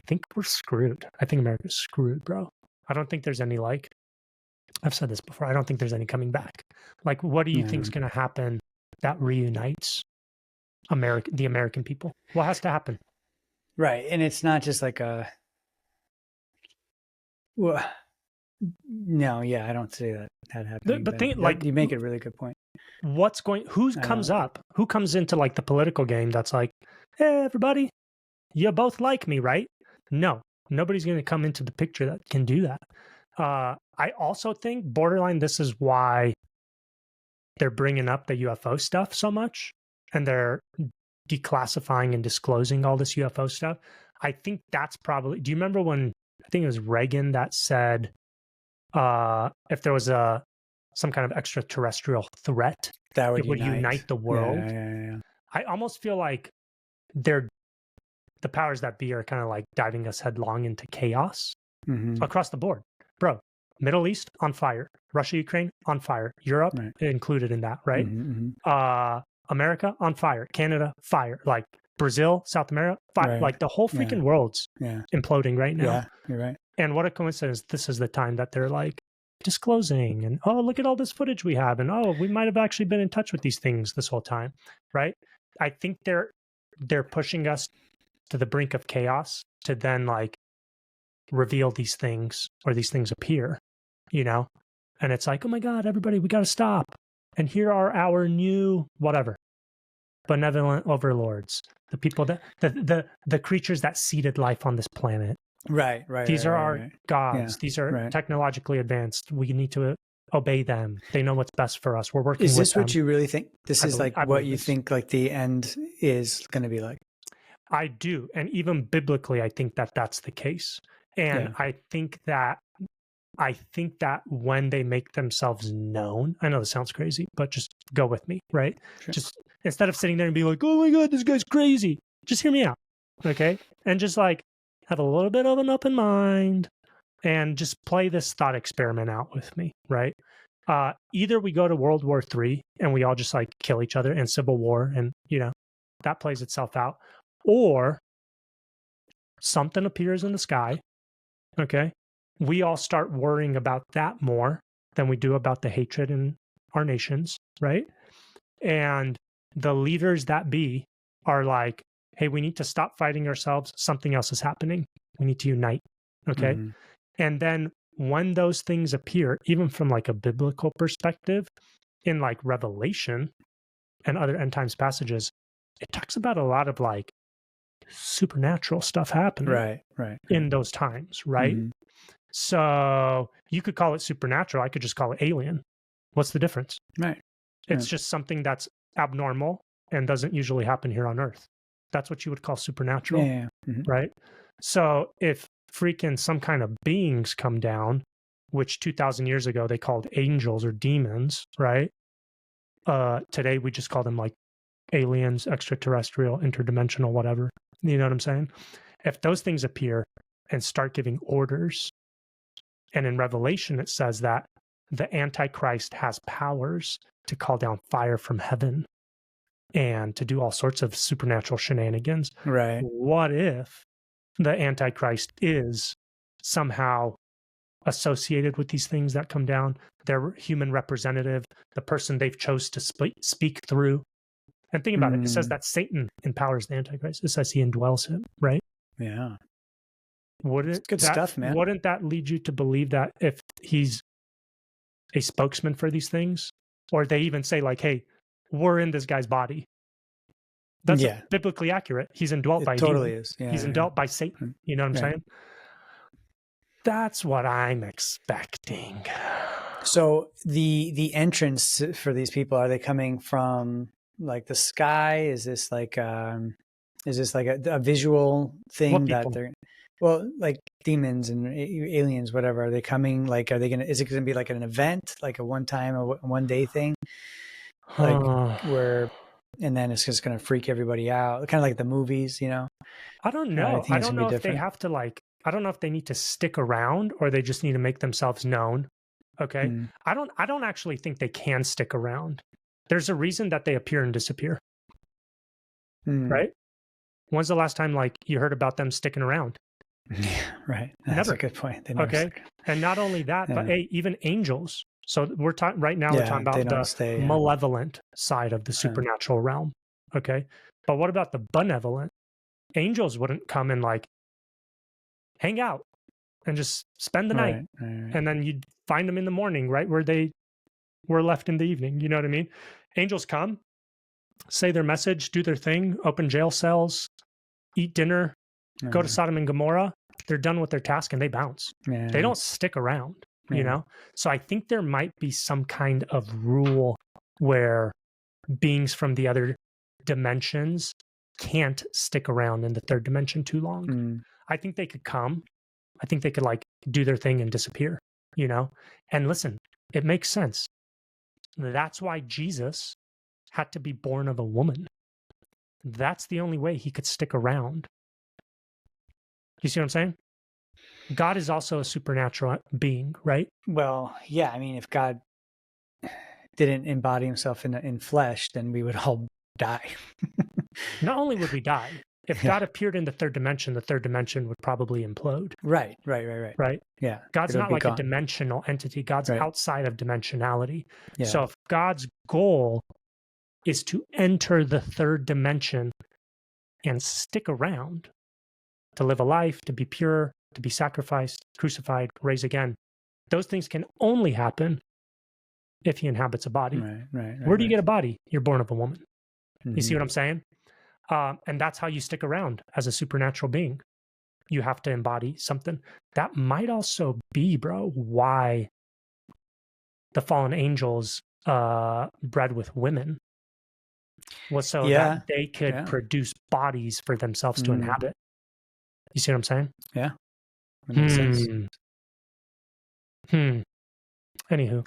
think we're screwed. I think America's screwed, bro. I don't think there's any like, I've said this before, I don't think there's any coming back. Like, what do you think is going to happen that reunites the American people? What has to happen? Right. And it's not just like well, no, yeah, I don't see that happening. But you make a really good point. Who comes into like the political game that's like, hey, everybody, you both like me, right? No, nobody's going to come into the picture that can do that. I also think borderline, this is why they're bringing up the UFO stuff so much and they're declassifying and disclosing all this UFO stuff. I think that's probably, do you remember when, I think it was Reagan that said, if there was some kind of extraterrestrial threat, that would unite the world. Yeah. I almost feel like the powers that be are kind of like diving us headlong into chaos across the board. Bro, Middle East on fire, Russia, Ukraine on fire, Europe included in that, right? America on fire, Canada fire, like Brazil, South America fire, like the whole freaking world's imploding right now. Yeah, you're right. And what a coincidence, this is the time that they're like disclosing and, oh, look at all this footage we have. And, oh, we might have actually been in touch with these things this whole time, right? I think they're pushing us to the brink of chaos to then like reveal these things or these things appear, you know? And it's like, oh my God, everybody, we got to stop. And here are our new whatever benevolent overlords, the people that the creatures that seeded life on this planet. Right. These are our gods. These are technologically advanced. We need to obey them. They know what's best for us. We're working with them. Is this what you really think? This is like what you think like the end is going to be like? I do. And even biblically, I think that that's the case. And I think that when they make themselves known, I know this sounds crazy, but just go with me, right? Sure. Just instead of sitting there and being like, oh my God, this guy's crazy, just hear me out. Okay. And just like have a little bit of an open mind and just play this thought experiment out with me, right? Either we go to World War III and we all just like kill each other and civil war and, you know, that plays itself out, or something appears in the sky. Okay. We all start worrying about that more than we do about the hatred in our nations, right? And the leaders that be are like, hey, we need to stop fighting ourselves. Something else is happening. We need to unite, okay? And then when those things appear, even from like a biblical perspective, in like Revelation and other end times passages, it talks about a lot of like supernatural stuff happening in those times, right? So you could call it supernatural. I could just call it alien. What's the difference? Right. It's just something that's abnormal and doesn't usually happen here on Earth. That's what you would call supernatural, right? So if freaking some kind of beings come down, which 2,000 years ago they called angels or demons, right? Today we just call them like aliens, extraterrestrial, interdimensional, whatever. You know what I'm saying? If those things appear and start giving orders, and in Revelation it says that the Antichrist has powers to call down fire from heaven and to do all sorts of supernatural shenanigans. Right. What if the Antichrist is somehow associated with these things that come down? Their human representative, the person they've chose to speak through. And think about it. It says that Satan empowers the Antichrist. It says he indwells him, right? Yeah. Wouldn't good stuff, man. Wouldn't that lead you to believe that if he's a spokesman for these things, or they even say like, hey, we're in this guy's body. That's biblically accurate. He's indwelt by totally demon. is. Yeah, he's indwelt by Satan. You know what I'm saying? That's what I'm expecting. So the entrance for these people, are they coming from like the sky? Is this like a visual thing that they're, well, like demons and aliens, whatever? Are they coming? Like, is it going to be like an event, like a one-time or one-day thing? Like and then it's just going to freak everybody out, kind of like the movies, you know? I don't know. I don't know if they have to like, I don't know if they need to stick around or they just need to make themselves known. Okay. I don't actually think they can stick around. There's a reason that they appear and disappear. Right? When's the last time like you heard about them sticking around? Yeah, right. That's a good point. They never Okay. stick. And not only that, but hey, even angels. So we're talking right now, we're talking they about don't the stay. malevolent side of the supernatural realm. Okay. But what about the benevolent? Angels wouldn't come and like hang out and just spend the night. And then you'd find them in the morning, right where they were left in the evening. You know what I mean? Angels come, say their message, do their thing, open jail cells, eat dinner, go to Sodom and Gomorrah. They're done with their task and they bounce. They don't stick around, you know? So I think there might be some kind of rule where beings from the other dimensions can't stick around in the third dimension too long. I think they could come. I think they could like do their thing and disappear, you know? And listen, it makes sense. That's why Jesus had to be born of a woman. That's the only way he could stick around. You see what I'm saying? God is also a supernatural being, right? Well, yeah. I mean, if God didn't embody himself in flesh, then we would all die. Not only would we die, if God appeared in the third dimension would probably implode. Right. Right? Yeah. God's not like a dimensional entity. God's outside of dimensionality. Yeah. So if God's goal is to enter the third dimension and stick around, to live a life, to be pure, to be sacrificed, crucified, raised again, those things can only happen if he inhabits a body. Where do you get a body? You're born of a woman. You see what I'm saying? And that's how you stick around as a supernatural being. You have to embody something. That might also be, bro, why the fallen angels bred with women was so that they could produce bodies for themselves to inhabit. You see what I'm saying? Yeah. That makes sense. Anywho.